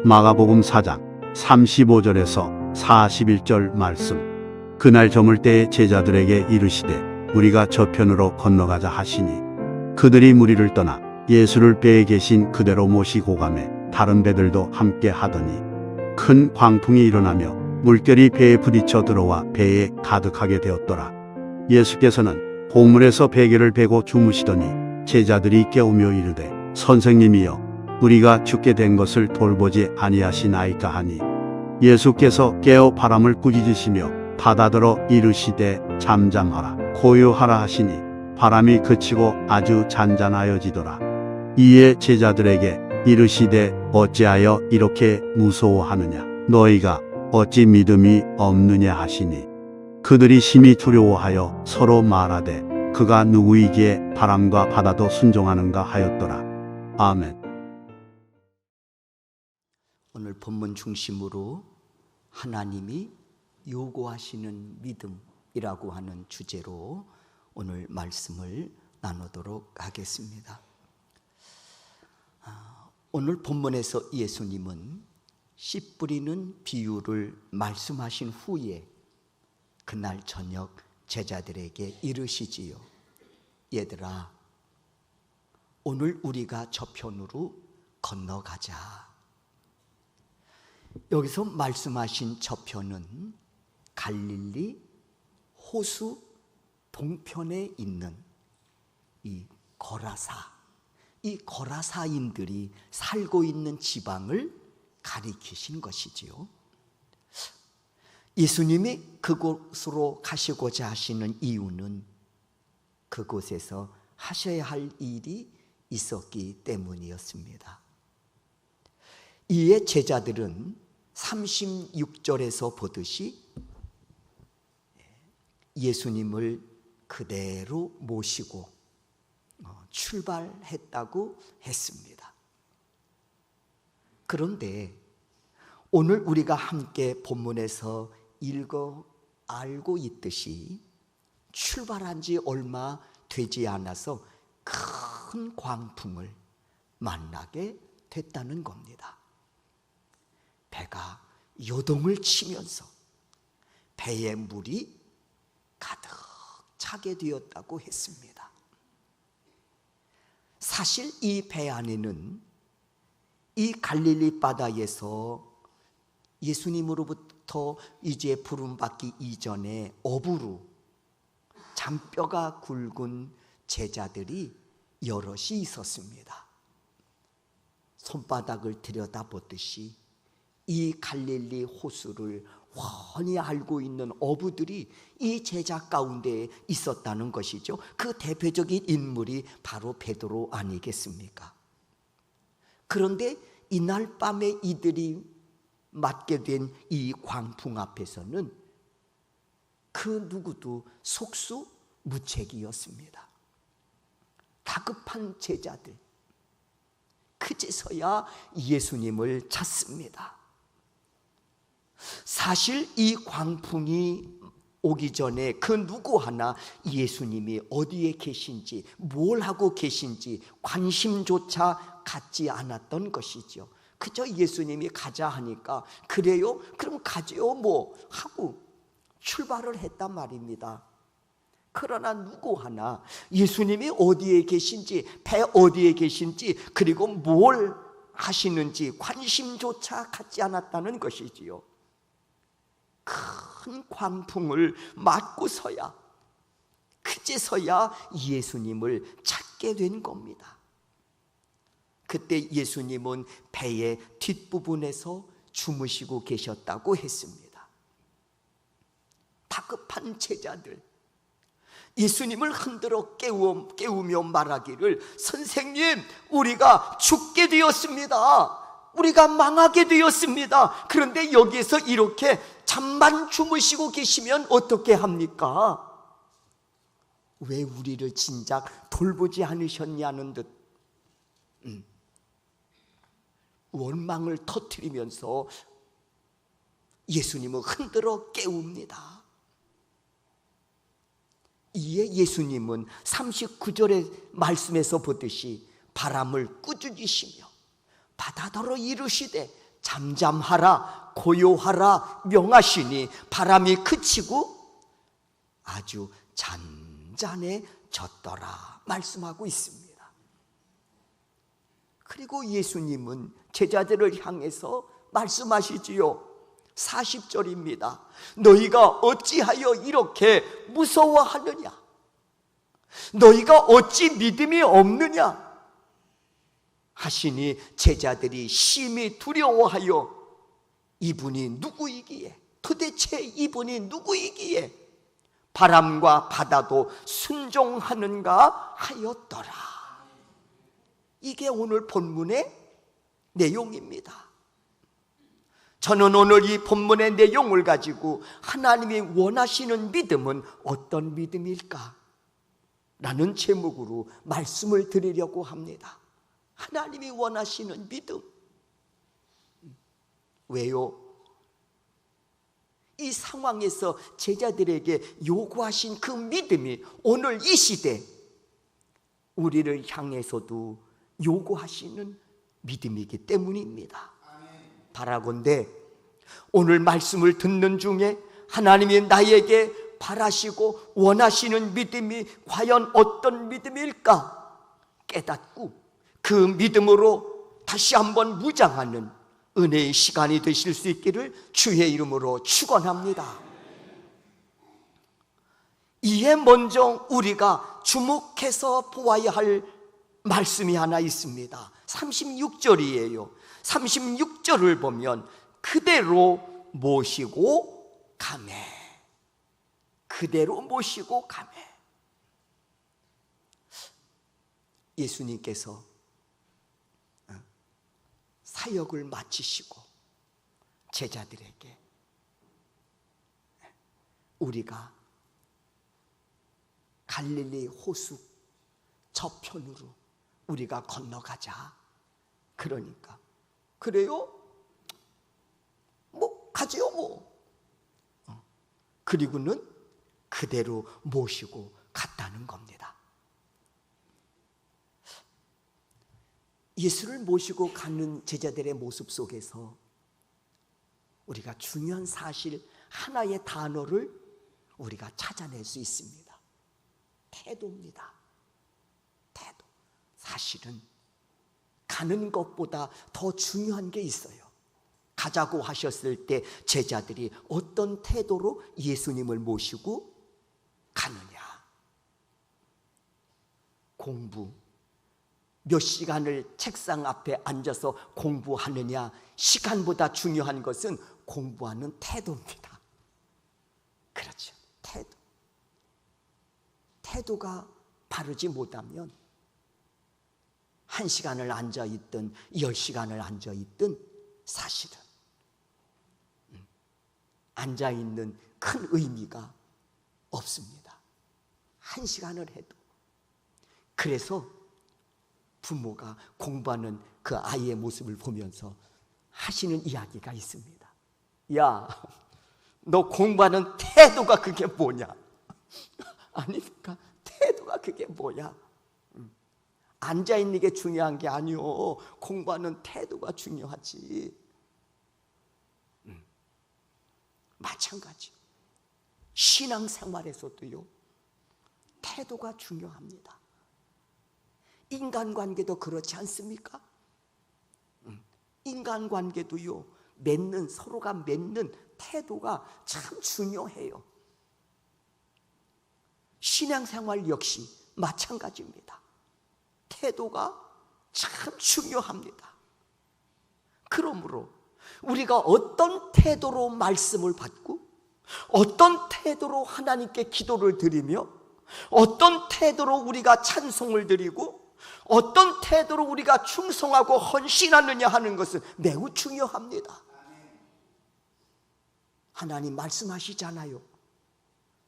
마가복음 4장 35절에서 41절 말씀. 그날 저물 때에 제자들에게 이르시되 우리가 저편으로 건너가자 하시니 그들이 무리를 떠나 예수를 배에 계신 그대로 모시고 가매 다른 배들도 함께 하더니 큰 광풍이 일어나며 물결이 배에 부딪혀 들어와 배에 가득하게 되었더라. 예수께서는 보물에서 베개를 베고 주무시더니 제자들이 깨우며 이르되 선생님이여 우리가 죽게 된 것을 돌보지 아니하시나이까 하니 예수께서 깨어 바람을 꾸짖으시며 바다더러 이르시되 잠잠하라 고요하라 하시니 바람이 그치고 아주 잔잔하여지더라. 이에 제자들에게 이르시되 어찌하여 이렇게 무서워하느냐 너희가 어찌 믿음이 없느냐 하시니 그들이 심히 두려워하여 서로 말하되 그가 누구이기에 바람과 바다도 순종하는가 하였더라. 아멘. 오늘 본문 중심으로 하나님이 요구하시는 믿음이라고 하는 주제로 오늘 말씀을 나누도록 하겠습니다. 오늘 본문에서 예수님은 씨 뿌리는 비유를 말씀하신 후에 그날 저녁 제자들에게 이르시지요. 얘들아, 오늘 우리가 저편으로 건너가자. 여기서 말씀하신 저편은 갈릴리 호수 동편에 있는 이 거라사, 이 거라사인들이 살고 있는 지방을 가리키신 것이지요. 예수님이 그곳으로 가시고자 하시는 이유는 그곳에서 하셔야 할 일이 있었기 때문이었습니다. 이에 제자들은 36절에서 보듯이 예수님을 그대로 모시고 출발했다고 했습니다. 그런데 오늘 우리가 함께 본문에서 읽어 알고 있듯이 출발한 지 얼마 되지 않아서 큰 광풍을 만나게 됐다는 겁니다. 배가 요동을 치면서 배에 물이 가득 차게 되었다고 했습니다. 사실 이 배 안에는 이 갈릴리 바다에서 예수님으로부터 이제 부름받기 이전에 어부로 잔뼈가 굵은 제자들이 여럿이 있었습니다. 손바닥을 들여다보듯이 이 갈릴리 호수를 훤히 알고 있는 어부들이 이 제자 가운데 있었다는 것이죠. 그 대표적인 인물이 바로 베드로 아니겠습니까? 그런데 이날 밤에 이들이 맞게 된 이 광풍 앞에서는 그 누구도 속수무책이었습니다. 다급한 제자들, 그제서야 예수님을 찾습니다. 사실 이 광풍이 오기 전에 그 누구 하나 예수님이 어디에 계신지, 뭘 하고 계신지 관심조차 갖지 않았던 것이죠. 그저 예수님이 가자 하니까 그래요? 그럼 가죠 뭐 하고 출발을 했단 말입니다. 그러나 누구 하나 예수님이 어디에 계신지, 배 어디에 계신지, 그리고 뭘 하시는지 관심조차 갖지 않았다는 것이지요. 큰 광풍을 맞고서야, 그제서야 예수님을 찾게 된 겁니다. 그때 예수님은 배의 뒷부분에서 주무시고 계셨다고 했습니다. 다급한 제자들, 예수님을 흔들어 깨우며 말하기를 선생님, 우리가 죽게 되었습니다. 우리가 망하게 되었습니다. 그런데 여기에서 이렇게 잠만 주무시고 계시면 어떻게 합니까? 왜 우리를 진작 돌보지 않으셨냐는 듯 원망을 터뜨리면서 예수님을 흔들어 깨웁니다. 이에 예수님은 39절의 말씀에서 보듯이 바람을 꾸짖으시며 바다더러 이르시되 잠잠하라, 고요하라 명하시니 바람이 그치고 아주 잔잔해졌더라 말씀하고 있습니다. 그리고 예수님은 제자들을 향해서 말씀하시지요. 40절입니다. 너희가 어찌하여 이렇게 무서워하느냐? 너희가 어찌 믿음이 없느냐? 하시니 제자들이 심히 두려워하여 이분이 누구이기에, 도대체 이분이 누구이기에 바람과 바다도 순종하는가 하였더라. 이게 오늘 본문의 내용입니다. 저는 오늘 이 본문의 내용을 가지고 하나님이 원하시는 믿음은 어떤 믿음일까? 라는 제목으로 말씀을 드리려고 합니다. 하나님이 원하시는 믿음. 왜요? 이 상황에서 제자들에게 요구하신 그 믿음이 오늘 이 시대 우리를 향해서도 요구하시는 믿음이기 때문입니다. 바라건대 오늘 말씀을 듣는 중에 하나님이 나에게 바라시고 원하시는 믿음이 과연 어떤 믿음일까 깨닫고 그 믿음으로 다시 한번 무장하는 은혜의 시간이 되실 수 있기를 주의 이름으로 축원합니다. 이에 먼저 우리가 주목해서 보아야 할 말씀이 하나 있습니다. 36절이에요. 36절을 보면 그대로 모시고 가매. 그대로 모시고 가매. 예수님께서 사역을 마치시고 제자들에게 우리가 갈릴리 호수 저편으로 우리가 건너가자. 그러니까 그래요? 뭐 가지요 뭐. 그리고는 그대로 모시고 갔다는 겁니다. 예수를 모시고 가는 제자들의 모습 속에서 우리가 중요한 사실 하나의 단어를 우리가 찾아낼 수 있습니다. 태도입니다. 태도. 사실은 가는 것보다 더 중요한 게 있어요. 가자고 하셨을 때 제자들이 어떤 태도로 예수님을 모시고 가느냐. 공부. 몇 시간을 책상 앞에 앉아서 공부하느냐. 시간보다 중요한 것은 공부하는 태도입니다. 그렇죠. 태도. 태도가 바르지 못하면 1시간을 앉아있든 10시간을 앉아있든 사실은 앉아있는 큰 의미가 없습니다. 1시간을 해도. 그래서 부모가 공부하는 그 아이의 모습을 보면서 하시는 이야기가 있습니다. 야, 너 공부하는 태도가 그게 뭐냐? 아닙니까? 태도가 그게 뭐야? 앉아있는 게 중요한 게 아니오. 공부하는 태도가 중요하지. 마찬가지. 신앙생활에서도요. 태도가 중요합니다. 인간관계도 그렇지 않습니까? 인간관계도요. 서로가 맺는 태도가 참 중요해요. 신앙생활 역시 마찬가지입니다. 태도가 참 중요합니다. 그러므로 우리가 어떤 태도로 말씀을 받고 어떤 태도로 하나님께 기도를 드리며 어떤 태도로 우리가 찬송을 드리고 어떤 태도로 우리가 충성하고 헌신하느냐 하는 것은 매우 중요합니다. 하나님 말씀하시잖아요.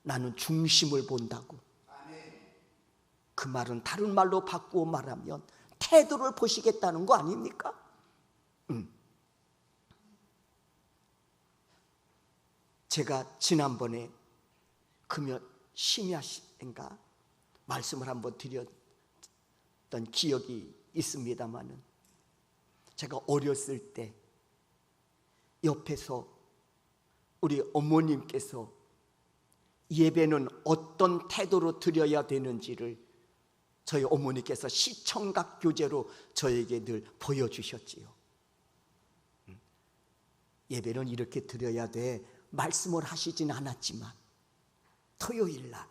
나는 중심을 본다고. 그 말은 다른 말로 바꾸어 말하면 태도를 보시겠다는 거 아닙니까? 제가 지난번에 금연 심야인가 말씀을 한번 드렸던 기억이 있습니다마는 제가 어렸을 때 옆에서 우리 어머님께서 예배는 어떤 태도로 드려야 되는지를 저희 어머니께서 시청각 교재로 저에게 늘 보여주셨지요. 예배는 이렇게 드려야 돼 말씀을 하시진 않았지만 토요일날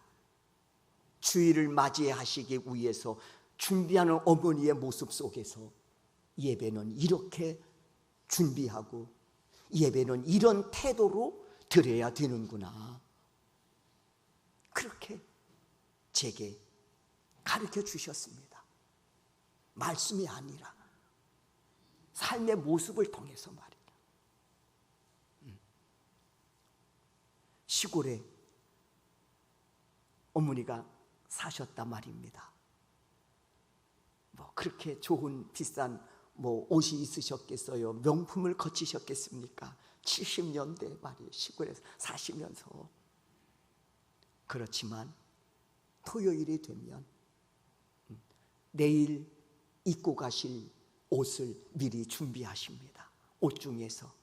주일을 맞이하시기 위해서 준비하는 어머니의 모습 속에서 예배는 이렇게 준비하고 예배는 이런 태도로 드려야 되는구나, 그렇게 제게 가르쳐 주셨습니다. 말씀이 아니라 삶의 모습을 통해서 말이에요. 시골에 어머니가 사셨단 말입니다. 뭐 그렇게 좋은 비싼 옷이 있으셨겠어요? 명품을 거치셨겠습니까? 70년대 말이에요. 시골에서 사시면서. 그렇지만 토요일이 되면 내일 입고 가실 옷을 미리 준비하십니다. 옷 중에서.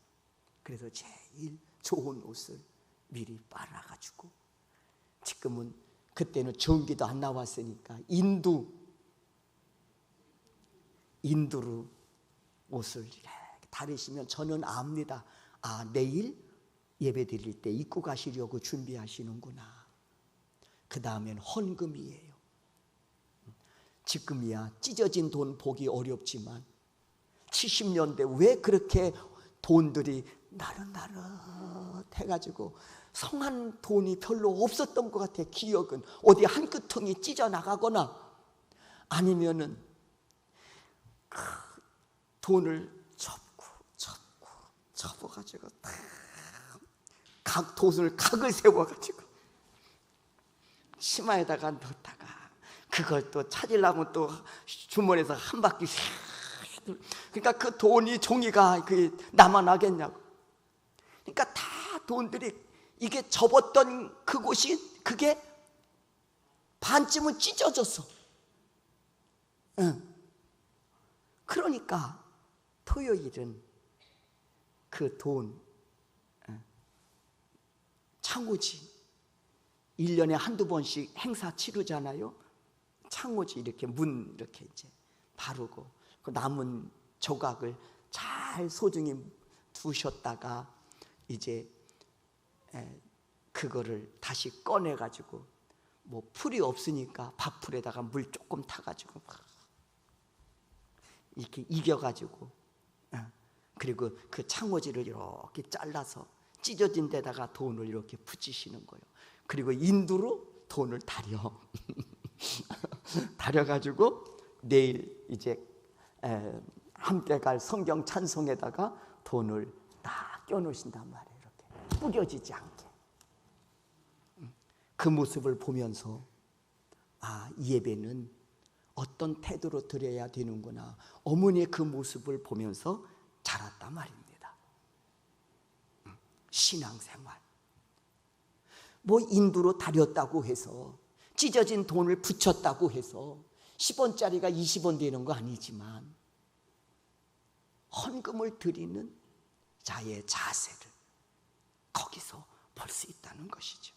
그래서 제일 좋은 옷을 미리 빨아가지고, 지금은 그때는 전기도 안 나왔으니까 인두로 옷을 이렇게 다리시면 저는 압니다. 아, 내일 예배 드릴 때 입고 가시려고 준비하시는구나. 그 다음엔 헌금이에요. 지금이야 찢어진 돈 보기 어렵지만 70년대 왜 그렇게 돈들이 나릇나릇 해가지고 성한 돈이 별로 없었던 것 같아요. 기억은 어디 한 끄통이 찢어나가거나 아니면은 돈을 접어가지고 각 돈을 각을 세워가지고 치마에다가 넣다가 그걸 또 찾으려면 또 주머니에서 한 바퀴 그러니까 그 돈이 종이가 남아나겠냐고. 그러니까 다 돈들이 이게 접었던 그곳이 그게 반쯤은 찢어졌어. 그러니까 토요일은 그 돈 창호지 1년에 한두 번씩 행사 치르잖아요. 창호지 이렇게 문 이렇게 이제 바르고 그 남은 조각을 잘 소중히 두셨다가 이제 그거를 다시 꺼내 가지고 풀이 없으니까 밥풀에다가 물 조금 타 가지고 이렇게 이겨 가지고 그리고 그 창호지를 이렇게 잘라서 찢어진 데다가 돈을 이렇게 붙이시는 거예요. 그리고 인두로 돈을 다려가지고 내일 이제 함께 갈 성경 찬송에다가 돈을 딱 껴놓으신단 말이에요. 이렇게 뿌려지지 않게. 그 모습을 보면서 아, 예배는 어떤 태도로 드려야 되는구나. 어머니의 그 모습을 보면서 자랐단 말입니다. 신앙생활. 인두로 다렸다고 해서 찢어진 돈을 붙였다고 해서 10원짜리가 20원 되는 거 아니지만 헌금을 드리는 자의 자세를 거기서 볼 수 있다는 것이죠.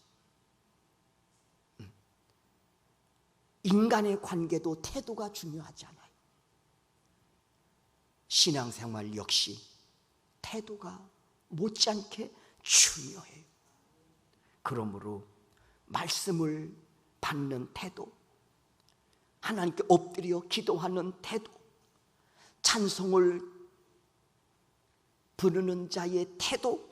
인간의 관계도 태도가 중요하잖아요. 신앙생활 역시 태도가 못지않게 중요해요. 그러므로 말씀을 받는 태도, 하나님께 엎드려 기도하는 태도, 찬송을 부르는 자의 태도,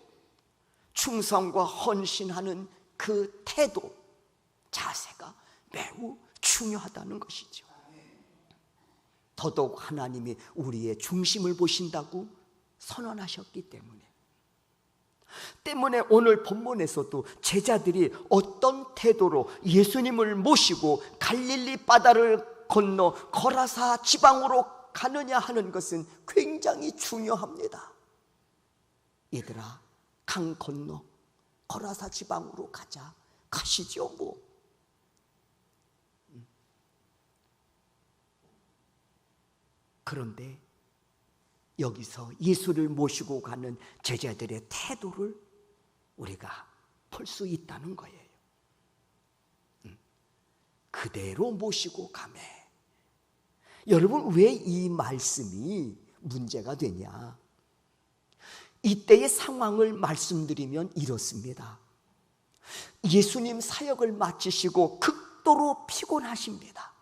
충성과 헌신하는 그 태도, 자세가 매우 중요하다는 것이죠. 더더욱 하나님이 우리의 중심을 보신다고 선언하셨기 때문에 오늘 본문에서도 제자들이 어떤 태도로 예수님을 모시고 갈릴리 바다를 건너 거라사 지방으로 가느냐 하는 것은 굉장히 중요합니다. 얘들아, 강 건너 거라사 지방으로 가자. 가시죠 그런데 여기서 예수를 모시고 가는 제자들의 태도를 우리가 볼 수 있다는 거예요. 그대로 모시고 가매. 여러분, 왜 이 말씀이 문제가 되냐? 이때의 상황을 말씀드리면 이렇습니다. 예수님 사역을 마치시고 극도로 피곤하십니다.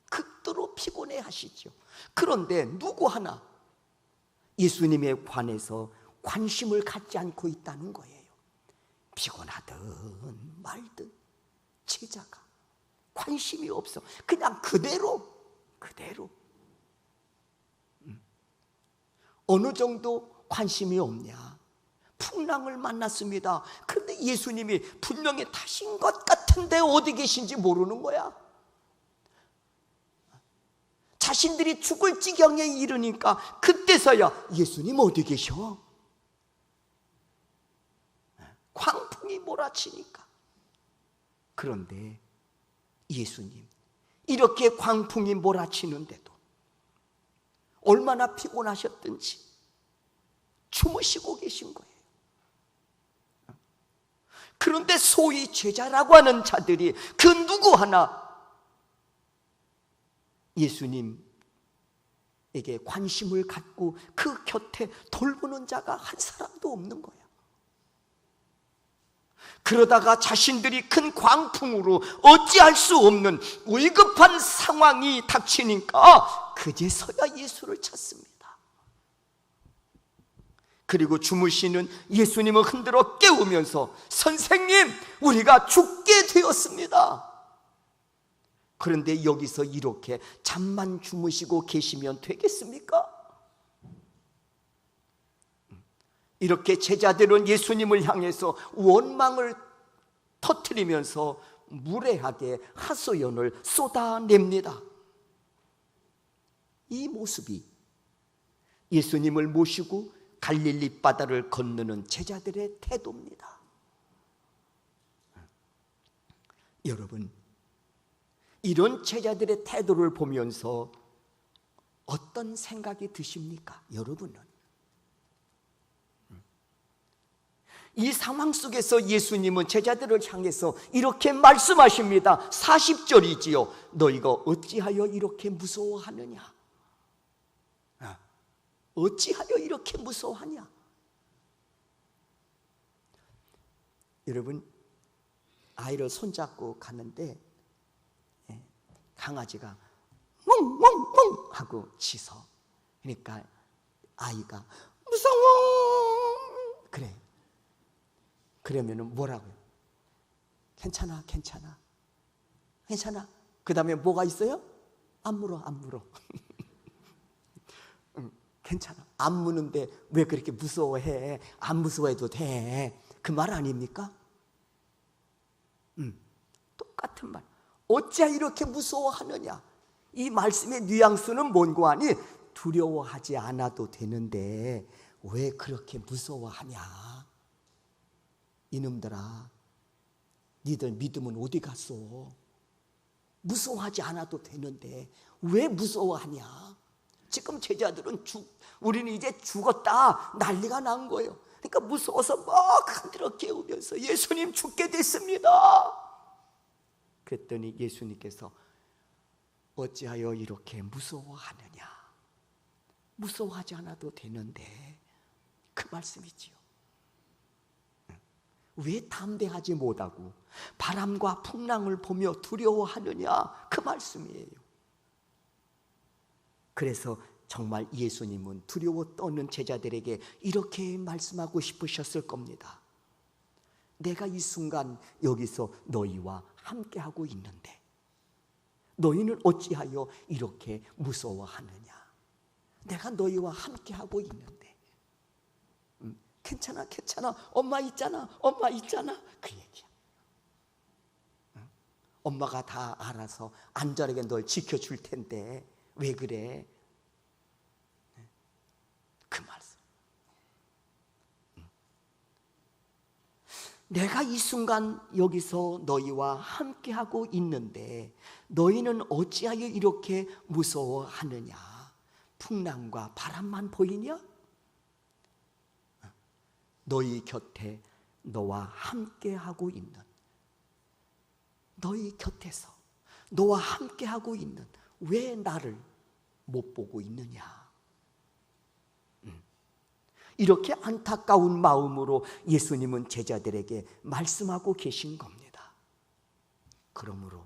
극도로 피곤해 하시죠. 그런데 누구 하나 예수님에 관해서 관심을 갖지 않고 있다는 거예요. 피곤하든 말든 제자가 관심이 없어. 그냥 그대로. 어느 정도 관심이 없냐? 풍랑을 만났습니다. 그런데 예수님이 분명히 타신 것 같은데 어디 계신지 모르는 거야. 자신들이 죽을 지경에 이르니까 그때서야 예수님 어디 계셔? 광풍이 몰아치니까. 그런데 예수님, 이렇게 광풍이 몰아치는데도 얼마나 피곤하셨든지 주무시고 계신 거예요. 그런데 소위 제자라고 하는 자들이 그 누구 하나 예수님에게 관심을 갖고 그 곁에 돌보는 자가 한 사람도 없는 거야. 그러다가 자신들이 큰 광풍으로 어찌할 수 없는 위급한 상황이 닥치니까 그제서야 예수를 찾습니다. 그리고 주무시는 예수님을 흔들어 깨우면서 선생님, 우리가 죽게 되었습니다. 그런데 여기서 이렇게 잠만 주무시고 계시면 되겠습니까? 이렇게 제자들은 예수님을 향해서 원망을 터뜨리면서 무례하게 하소연을 쏟아냅니다. 이 모습이 예수님을 모시고 갈릴리 바다를 건너는 제자들의 태도입니다. 여러분, 이런 제자들의 태도를 보면서 어떤 생각이 드십니까? 여러분은 이 상황 속에서 예수님은 제자들을 향해서 이렇게 말씀하십니다. 40절이지요. 너희가 어찌하여 이렇게 무서워하느냐? 어찌하여 이렇게 무서워하냐? 여러분, 아이를 손잡고 가는데 강아지가 멍멍멍 하고 짖어. 그러니까 아이가 무서워 그래. 그러면은 뭐라고요? 괜찮아. 그 다음에 뭐가 있어요? 안 물어. 괜찮아. 안 무는데 왜 그렇게 무서워해? 안 무서워해도 돼. 그 말 아닙니까? 똑같은 말. 어찌 이렇게 무서워하느냐? 이 말씀의 뉘앙스는 뭔고 하니 두려워하지 않아도 되는데 왜 그렇게 무서워하냐? 이놈들아, 니들 믿음은 어디 갔어? 무서워하지 않아도 되는데 왜 무서워하냐? 지금 제자들은 우리는 이제 죽었다 난리가 난 거예요. 그러니까 무서워서 막 흔들어 깨우면서 예수님 죽게 됐습니다. 그랬더니 예수님께서 어찌하여 이렇게 무서워하느냐? 무서워하지 않아도 되는데, 그 말씀이지요. 왜 담대하지 못하고 바람과 풍랑을 보며 두려워하느냐? 그 말씀이에요. 그래서 정말 예수님은 두려워 떠는 제자들에게 이렇게 말씀하고 싶으셨을 겁니다. 내가 이 순간 여기서 너희와 함께하고 있는데 너희는 어찌하여 이렇게 무서워하느냐? 내가 너희와 함께하고 있는데 괜찮아 엄마 있잖아 그 얘기야. 엄마가 다 알아서 안전하게 널 지켜줄 텐데 왜 그래? 그 말씀. 내가 이 순간 여기서 너희와 함께하고 있는데 너희는 어찌하여 이렇게 무서워하느냐? 풍랑과 바람만 보이냐? 너희 곁에 너와 함께하고 있는, 너희 곁에서 너와 함께하고 있는, 왜 나를 못 보고 있느냐? 이렇게 안타까운 마음으로 예수님은 제자들에게 말씀하고 계신 겁니다. 그러므로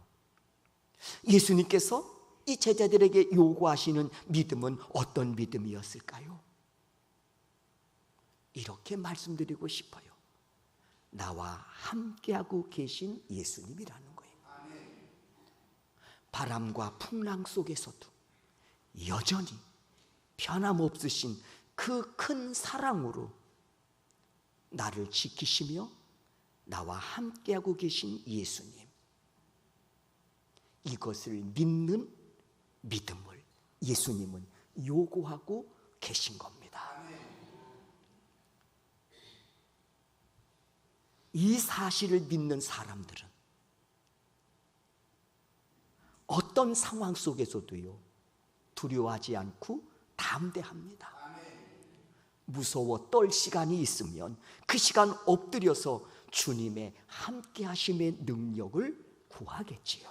예수님께서 이 제자들에게 요구하시는 믿음은 어떤 믿음이었을까요? 이렇게 말씀드리고 싶어요. 나와 함께하고 계신 예수님이라는 거예요. 바람과 풍랑 속에서도 여전히 변함없으신 그 큰 사랑으로 나를 지키시며 나와 함께하고 계신 예수님, 이것을 믿는 믿음을 예수님은 요구하고 계신 겁니다. 이 사실을 믿는 사람들은 어떤 상황 속에서도요, 두려워하지 않고 담대합니다. 무서워 떨 시간이 있으면 그 시간 엎드려서 주님의 함께 하심의 능력을 구하겠지요.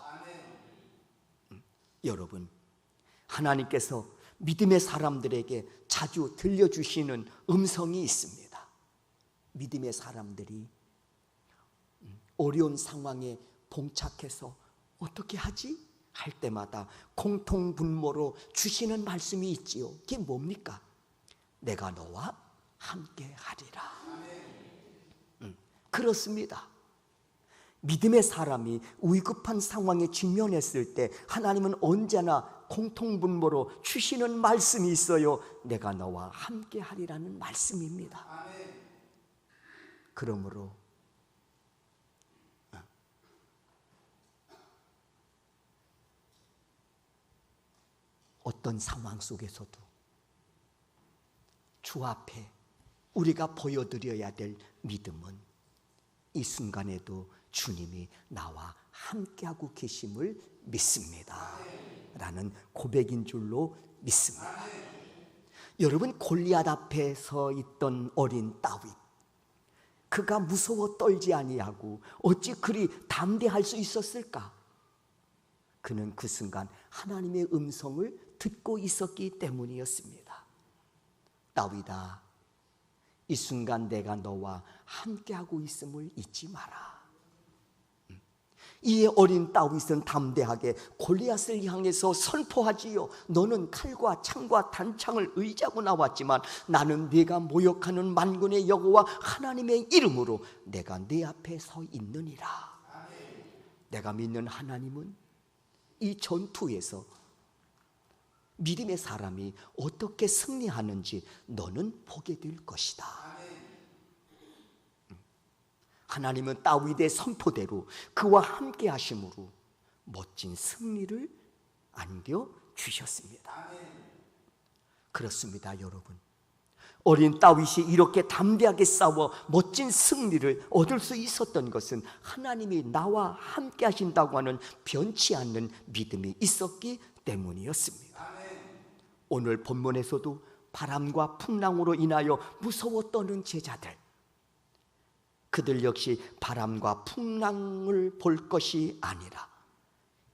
여러분, 하나님께서 믿음의 사람들에게 자주 들려주시는 음성이 있습니다. 믿음의 사람들이 어려운 상황에 봉착해서 어떻게 하지? 할 때마다 공통분모로 주시는 말씀이 있지요. 그게 뭡니까? 내가 너와 함께 하리라. 그렇습니다. 믿음의 사람이 위급한 상황에 직면했을 때 하나님은 언제나 공통분모로 주시는 말씀이 있어요. 내가 너와 함께 하리라는 말씀입니다. 그러므로 어떤 상황 속에서도 주 앞에 우리가 보여드려야 될 믿음은 이 순간에도 주님이 나와 함께하고 계심을 믿습니다 라는 고백인 줄로 믿습니다. 여러분, 골리앗 앞에 서 있던 어린 다윗, 그가 무서워 떨지 아니하고 어찌 그리 담대할 수 있었을까? 그는 그 순간 하나님의 음성을 듣고 있었기 때문이었습니다. 다윗아, 이 순간 내가 너와 함께하고 있음을 잊지 마라. 이에 어린 다윗은 담대하게 골리앗을 향해서 선포하지요. 너는 칼과 창과 단창을 의지하고 나왔지만 나는 네가 모욕하는 만군의 여호와 하나님의 이름으로 내가 네 앞에 서 있느니라. 내가 믿는 하나님은 이 전투에서 믿음의 사람이 어떻게 승리하는지 너는 보게 될 것이다. 하나님은 다윗의 선포대로 그와 함께 하심으로 멋진 승리를 안겨주셨습니다. 그렇습니다, 여러분. 어린 다윗이 이렇게 담대하게 싸워 멋진 승리를 얻을 수 있었던 것은 하나님이 나와 함께 하신다고 하는 변치 않는 믿음이 있었기 때문이었습니다. 오늘 본문에서도 바람과 풍랑으로 인하여 무서워 떠는 제자들, 그들 역시 바람과 풍랑을 볼 것이 아니라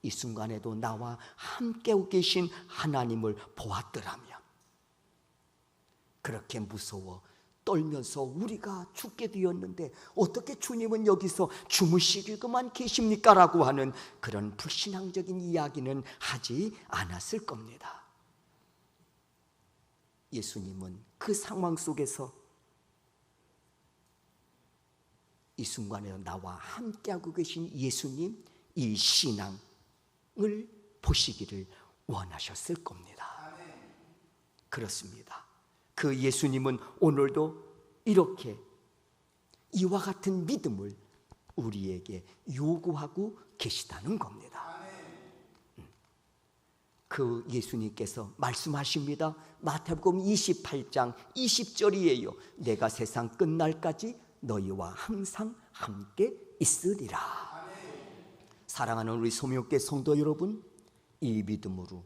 이 순간에도 나와 함께 계신 하나님을 보았더라면 그렇게 무서워 떨면서 우리가 죽게 되었는데 어떻게 주님은 여기서 주무시고만 계십니까? 라고 하는 그런 불신앙적인 이야기는 하지 않았을 겁니다. 예수님은 그 상황 속에서 이 순간에 나와 함께하고 계신 예수님, 이 신앙을 보시기를 원하셨을 겁니다. 그렇습니다. 그 예수님은 오늘도 이렇게 이와 같은 믿음을 우리에게 요구하고 계시다는 겁니다. 그 예수님께서 말씀하십니다. 마태복음 28장 20절이에요. 내가 세상 끝날까지 너희와 항상 함께 있으리라. 사랑하는 우리 소명교회 성도 여러분, 이 믿음으로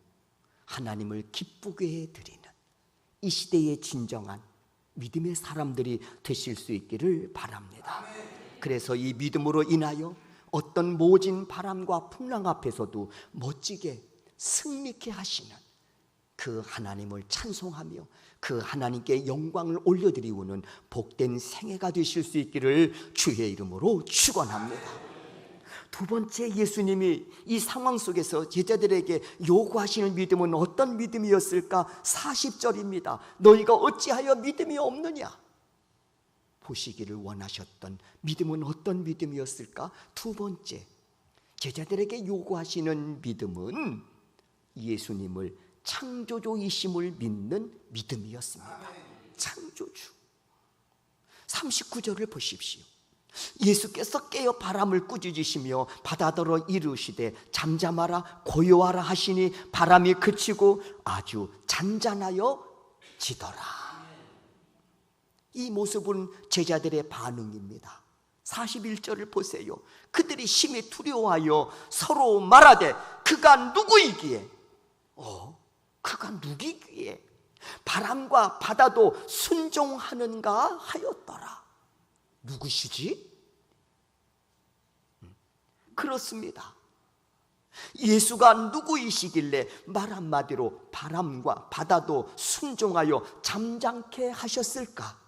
하나님을 기쁘게 드리는 이 시대의 진정한 믿음의 사람들이 되실 수 있기를 바랍니다. 그래서 이 믿음으로 인하여 어떤 모진 바람과 풍랑 앞에서도 멋지게 승리케 하시는 그 하나님을 찬송하며 그 하나님께 영광을 올려드리우는 복된 생애가 되실 수 있기를 주의 이름으로 축원합니다. 두 번째, 예수님이 이 상황 속에서 제자들에게 요구하시는 믿음은 어떤 믿음이었을까? 40절입니다. 너희가 어찌하여 믿음이 없느냐? 보시기를 원하셨던 믿음은 어떤 믿음이었을까? 두 번째, 제자들에게 요구하시는 믿음은 예수님을 창조주이심을 믿는 믿음이었습니다. 창조주. 39절을 보십시오. 예수께서 깨어 바람을 꾸짖으시며 바다더러 이르시되 잠잠하라 고요하라 하시니 바람이 그치고 아주 잔잔하여 지더라. 이 모습은 제자들의 반응입니다. 41절을 보세요. 그들이 심히 두려워하여 서로 말하되 그가 누구이기에 그가 누구이기에 바람과 바다도 순종하는가 하였더라. 누구시지? 그렇습니다. 예수가 누구이시길래 말 한마디로 바람과 바다도 순종하여 잠잠케 하셨을까?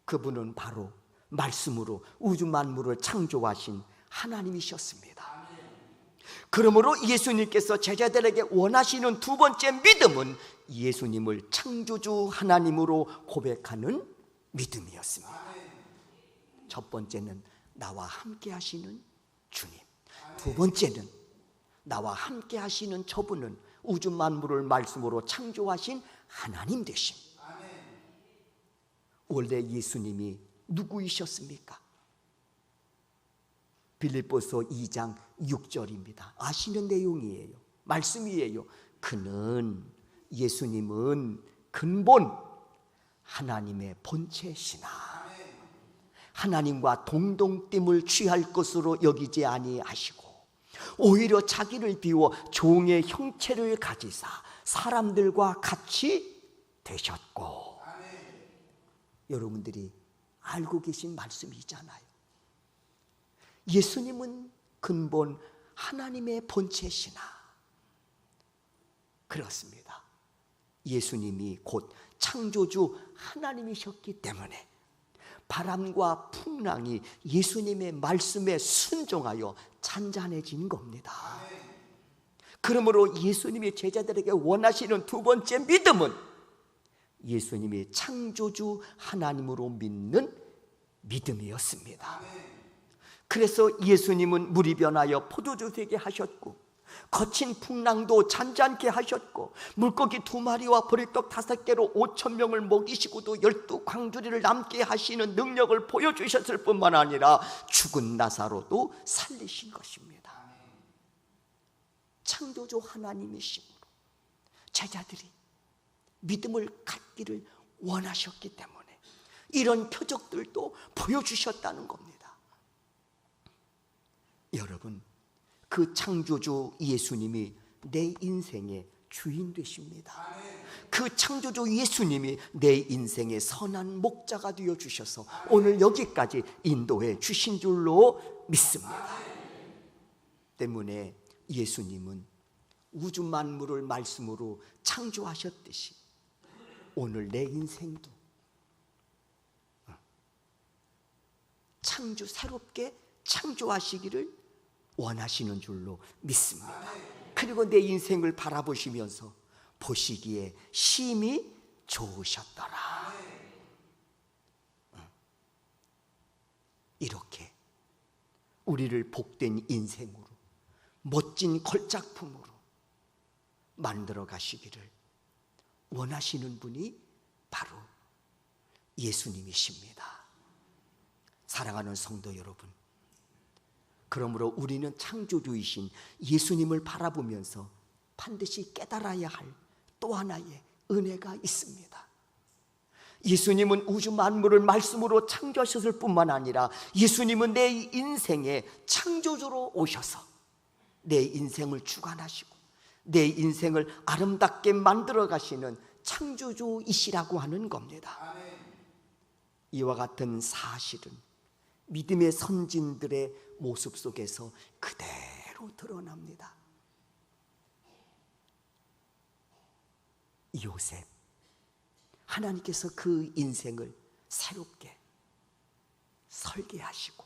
그분은 바로 말씀으로 우주 만물을 창조하신 하나님이셨습니다. 그러므로 예수님께서 제자들에게 원하시는 두 번째 믿음은 예수님을 창조주 하나님으로 고백하는 믿음이었습니다. 첫 번째는 나와 함께 하시는 주님, 두 번째는 나와 함께 하시는 저분은 우주 만물을 말씀으로 창조하신 하나님 되심. 원래 예수님이 누구이셨습니까? 빌립보서 2장 6절입니다. 아시는 내용이에요. 말씀이에요. 예수님은 근본 하나님의 본체시나 하나님과 동동됨을 취할 것으로 여기지 아니하시고 오히려 자기를 비워 종의 형체를 가지사 사람들과 같이 되셨고, 여러분들이 알고 계신 말씀이잖아요. 예수님은 근본 하나님의 본체시나, 그렇습니다. 예수님이 곧 창조주 하나님이셨기 때문에 바람과 풍랑이 예수님의 말씀에 순종하여 잔잔해진 겁니다. 그러므로 예수님이 제자들에게 원하시는 두 번째 믿음은 예수님이 창조주 하나님으로 믿는 믿음이었습니다. 그래서 예수님은 물이 변하여 포도주 되게 하셨고 거친 풍랑도 잔잔케 하셨고 물고기 2마리와 보리떡 5개로 5,000명을 먹이시고도 12광주리를 남게 하시는 능력을 보여주셨을 뿐만 아니라 죽은 나사로도 살리신 것입니다. 창조주 하나님이심으로 제자들이 믿음을 갖기를 원하셨기 때문에 이런 표적들도 보여주셨다는 겁니다. 여러분, 그 창조주 예수님이 내 인생의 주인 되십니다. 그 창조주 예수님이 내 인생의 선한 목자가 되어 주셔서 오늘 여기까지 인도해 주신 줄로 믿습니다. 때문에 예수님은 우주 만물을 말씀으로 창조하셨듯이 오늘 내 인생도 새롭게 창조하시기를 원하시는 줄로 믿습니다. 그리고 내 인생을 바라보시면서 보시기에 심히 좋으셨더라. 이렇게 우리를 복된 인생으로 멋진 걸작품으로 만들어 가시기를 원하시는 분이 바로 예수님이십니다. 사랑하는 성도 여러분, 그러므로 우리는 창조주이신 예수님을 바라보면서 반드시 깨달아야 할 또 하나의 은혜가 있습니다. 예수님은 우주 만물을 말씀으로 창조하셨을 뿐만 아니라 예수님은 내 인생의 창조주로 오셔서 내 인생을 주관하시고 내 인생을 아름답게 만들어 가시는 창조주이시라고 하는 겁니다. 이와 같은 사실은 믿음의 선진들의 모습 속에서 그대로 드러납니다. 요셉, 하나님께서 그 인생을 새롭게 설계하시고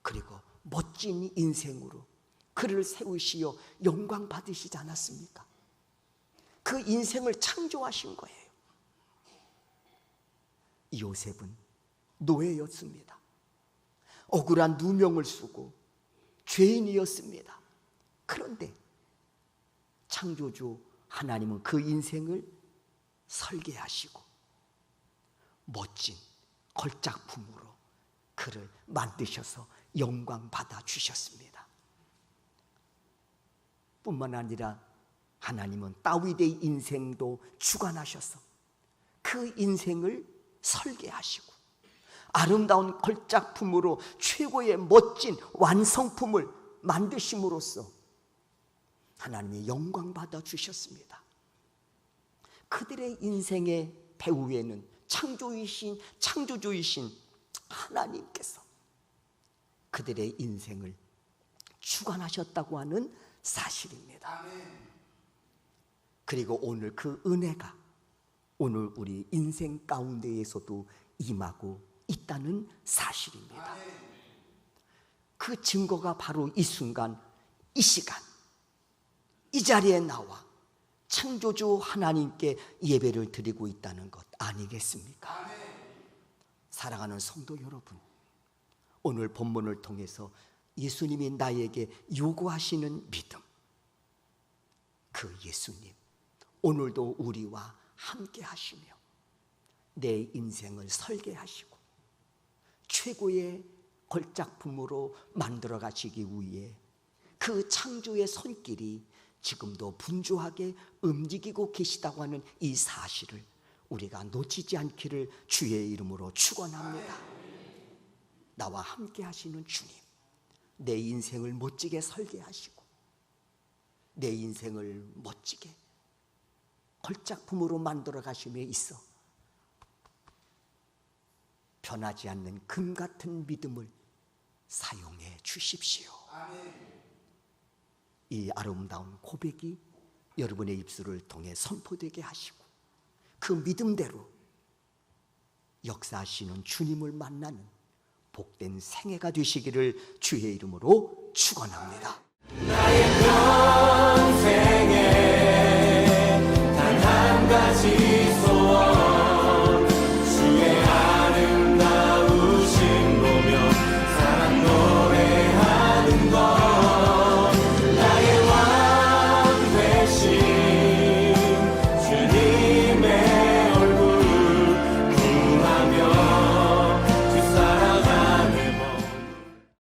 그리고 멋진 인생으로 그를 세우시어 영광 받으시지 않았습니까? 그 인생을 창조하신 거예요. 요셉은 노예였습니다. 억울한 누명을 쓰고 죄인이었습니다. 그런데 창조주 하나님은 그 인생을 설계하시고 멋진 걸작품으로 그를 만드셔서 영광 받아 주셨습니다. 뿐만 아니라 하나님은 다윗의 인생도 주관하셔서 그 인생을 설계하시고 아름다운 걸작품으로 최고의 멋진 완성품을 만드심으로써 하나님이 영광 받아 주셨습니다. 그들의 인생의 배후에는 창조주이신 하나님께서 그들의 인생을 주관하셨다고 하는 사실입니다. 그리고 오늘 그 은혜가 오늘 우리 인생 가운데에서도 임하고 있다는 사실입니다. 그 증거가 바로 이 순간, 이 시간, 이 자리에 나와 창조주 하나님께 예배를 드리고 있다는 것 아니겠습니까? 사랑하는 성도 여러분, 오늘 본문을 통해서 예수님이 나에게 요구하시는 믿음, 그 예수님 오늘도 우리와 함께 하시며 내 인생을 설계하시고 최고의 걸작품으로 만들어 가시기 위해 그 창조의 손길이 지금도 분주하게 움직이고 계시다고 하는 이 사실을 우리가 놓치지 않기를 주의 이름으로 축원합니다. 나와 함께 하시는 주님, 내 인생을 멋지게 설계하시고 내 인생을 멋지게 걸작품으로 만들어 가심에 있어 변하지 않는 금 같은 믿음을 사용해 주십시오. 이 아름다운 고백이 여러분의 입술을 통해 선포되게 하시고 그 믿음대로 역사하시는 주님을 만나는 복된 생애가 되시기를 주의 이름으로 축원합니다. 나의 평생에 단 한 가지